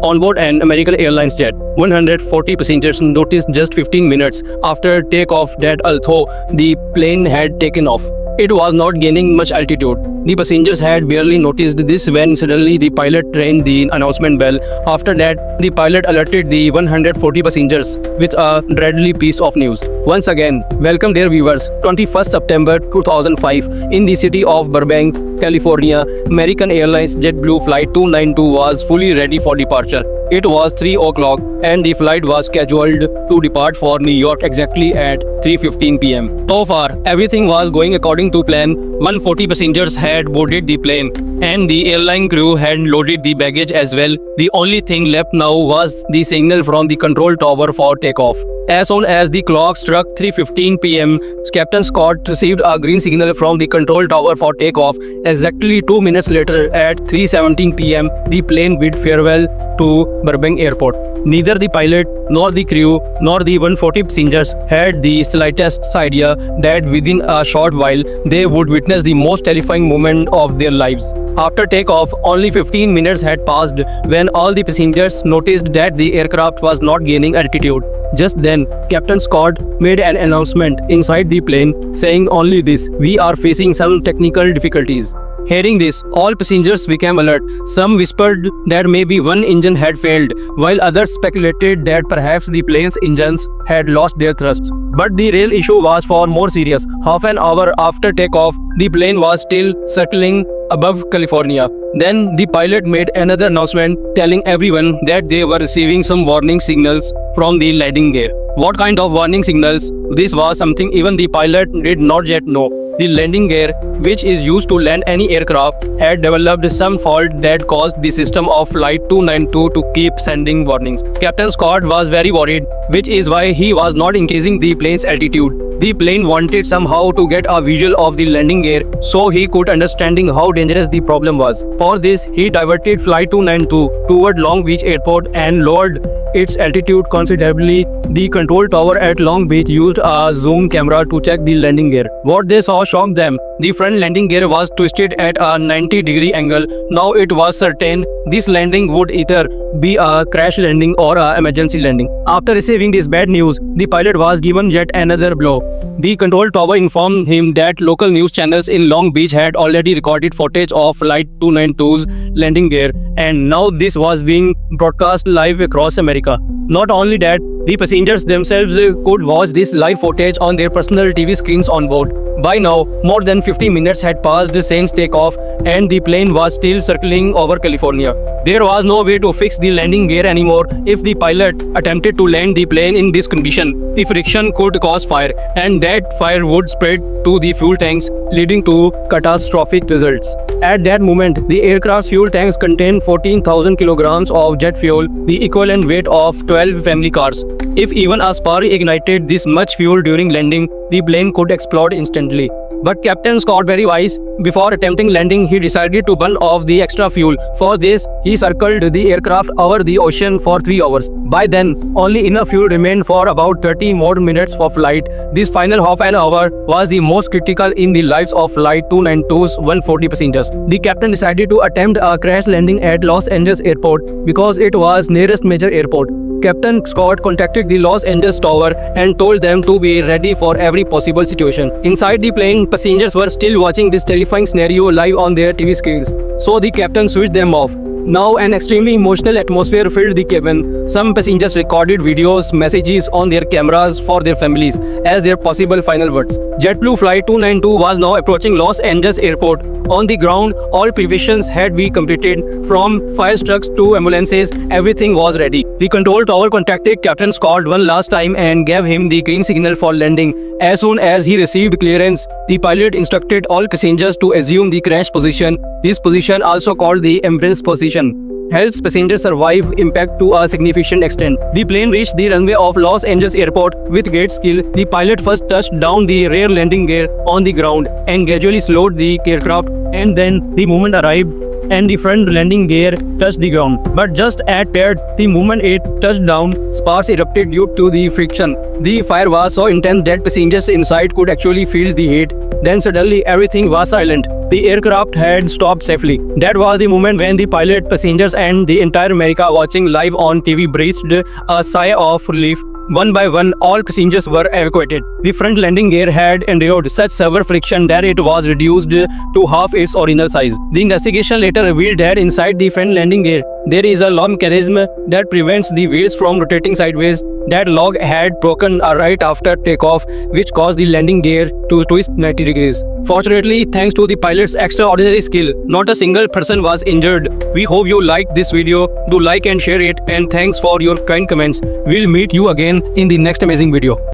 On board an American Airlines jet, 140 passengers noticed just 15 minutes after takeoff that although the plane had taken off, it was not gaining much altitude. The passengers had barely noticed this when suddenly the pilot rang the announcement bell. After that, the pilot alerted the 140 passengers with a dreadful piece of news. Once again, welcome dear viewers. 21st September 2005, in the city of Burbank, California, American Airlines JetBlue Flight 292 was fully ready for departure. It was 3 o'clock and the flight was scheduled to depart for New York exactly at 3:15 p.m. So far, everything was going according to plan. 140 passengers had boarded the plane and the airline crew had loaded the baggage as well. The only thing left now was the signal from the control tower for takeoff. As soon as the clock struck 3:15 p.m., Captain Scott received a green signal from the control tower for takeoff. Exactly 2 minutes later, at 3:17 p.m., the plane bid farewell to Burbank Airport. Neither the pilot, nor the crew, nor the 140 passengers had the slightest idea that within a short while they would witness the most terrifying moment of their lives. After takeoff, only 15 minutes had passed when all the passengers noticed that the aircraft was not gaining altitude. Just then, Captain Scott made an announcement inside the plane saying only this: "We are facing some technical difficulties." Hearing this, all passengers became alert. Some whispered that maybe one engine had failed, while others speculated that perhaps the plane's engines had lost their thrust. But the real issue was far more serious. Half an hour after takeoff, the plane was still circling above California. Then the pilot made another announcement telling everyone that they were receiving some warning signals from the landing gear. What kind of warning signals? This was something even the pilot did not yet know. The landing gear, which is used to land any aircraft, had developed some fault that caused the system of Flight 292 to keep sending warnings. Captain Scott was very worried, which is why he was not increasing the plane's altitude. The plane wanted somehow to get a visual of the landing gear so he could understanding how dangerous the problem was. For this, he diverted Flight 292 toward Long Beach Airport and lowered its altitude considerably. The control tower at Long Beach used a zoom camera to check the landing gear. What they saw shocked them. The front landing gear was twisted at a 90-degree angle. Now it was certain this landing would either be a crash landing or an emergency landing. After receiving this bad news, the pilot was given yet another blow. The control tower informed him that local news channels in Long Beach had already recorded footage of Flight 292's landing gear, and now this was being broadcast live across America. Not only that, the passengers themselves could watch this live footage on their personal TV screens on board. By now, more than 50 minutes had passed since takeoff and the plane was still circling over California. There was no way to fix the landing gear anymore. If the pilot attempted to land the plane in this condition, the friction could cause fire, and that fire would spread to the fuel tanks, leading to catastrophic results. At that moment, the aircraft's fuel tanks contained 14,000 kilograms of jet fuel, the equivalent weight of 12 family cars. If even a spark ignited this much fuel during landing, the plane could explode instantly. But Captain Scott, very wise, before attempting landing, he decided to burn off the extra fuel. For this, he circled the aircraft over the ocean for 3 hours. By then, only enough fuel remained for about 30 more minutes for flight. This final half an hour was the most critical in the lives of Flight 292's 140 passengers. The captain decided to attempt a crash landing at Los Angeles Airport because it was nearest major airport. Captain Scott contacted the Los Angeles Tower and told them to be ready for every possible situation. Inside the plane, passengers were still watching this terrifying scenario live on their TV screens, so the captain switched them off. Now an extremely emotional atmosphere filled the cabin. Some passengers recorded videos, messages on their cameras for their families as their possible final words. JetBlue Flight 292 was now approaching Los Angeles Airport. On the ground, all preparations had been completed. From fire trucks to ambulances, everything was ready. The control tower contacted Captain Scott one last time and gave him the green signal for landing. As soon as he received clearance, the pilot instructed all passengers to assume the crash position. This position, also called the embrace position, helps passengers survive impact to a significant extent. The plane reached the runway of Los Angeles Airport with great skill. The pilot first touched down the rear landing gear on the ground and gradually slowed the aircraft, and then the moment arrived and the front landing gear touched the ground. But just at paired, the moment it touched down, sparks erupted due to the friction. The fire was so intense that passengers inside could actually feel the heat. Then suddenly everything was silent. the aircraft had stopped safely. That was the moment when the pilot, passengers, and the entire America watching live on TV breathed a sigh of relief. One by one, all passengers were evacuated. The front landing gear had endured such severe friction that it was reduced to half its original size. The investigation later revealed that inside the front landing gear, there is a lock mechanism that prevents the wheels from rotating sideways. That lock had broken right after takeoff, which caused the landing gear to twist 90 degrees. Fortunately, thanks to the pilot's extraordinary skill, not a single person was injured. We hope you liked this video. Do like and share it, and thanks for your kind comments. We'll meet you again in the next amazing video.